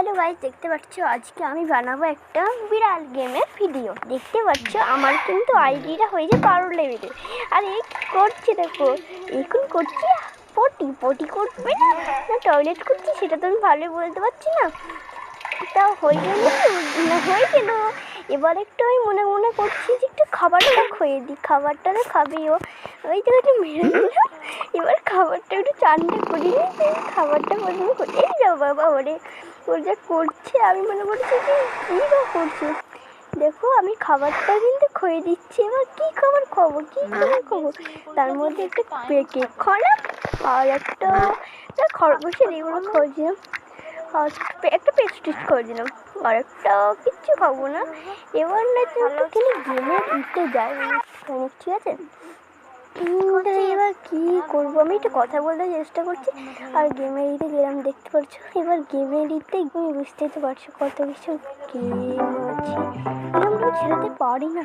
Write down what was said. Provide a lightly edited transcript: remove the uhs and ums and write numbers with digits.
Hello guys, দেখতে পাচ্ছ আজকে আমি বানাবো একটা বিড়াল গেমের ভিডিও। দেখতে পাচ্ছ আমার কিন্তু আইডিটা হয়েছে 12 লেভেলে। আর এই কী করছে দেখো, এখন করছি পটি পটি করবে না টয়লেট করছি সেটা তো আমি ভালোই বলতে পারছি না। তা হয়ে গেল এবার একটু আমি মনে মনে করছি যে একটু খাবারটা খুঁয়ে দিই, খাবারটা তো খাবেও। ওই তো একটু মেরে দিলাম, এবার খাবারটা একটু চানটা করি, খাবারটা প্রথমে করে এই যাও বাবা ওরে ওর যা করছে আমি মনে করছি যে কী বা করছো। দেখো আমি খাবারটা কিন্তু খুঁয়ে দিচ্ছি, এবার কী খাবার খাবো তার মধ্যে একটা কেক খাওয়ালাম আর একটা খরগোশের এগুলো খাওয়াছিলাম, একটা পেস্ট্রিজ করে দিলাম, আর একটা কিচ্ছু খাবো না। এবার না একটুখানি গেমের ইতে যাই, ঠিক আছে? এবার কী করবো, আমি একটু কথা বলতে চেষ্টা করছি আর গেমের ইতে গেলাম, দেখতে পাচ্ছ। এবার গেমের ইতে তুমি বুঝতেই তো পারছো কত কিছু গেম আছে, এরকম তো ছেড়েতে পারি না।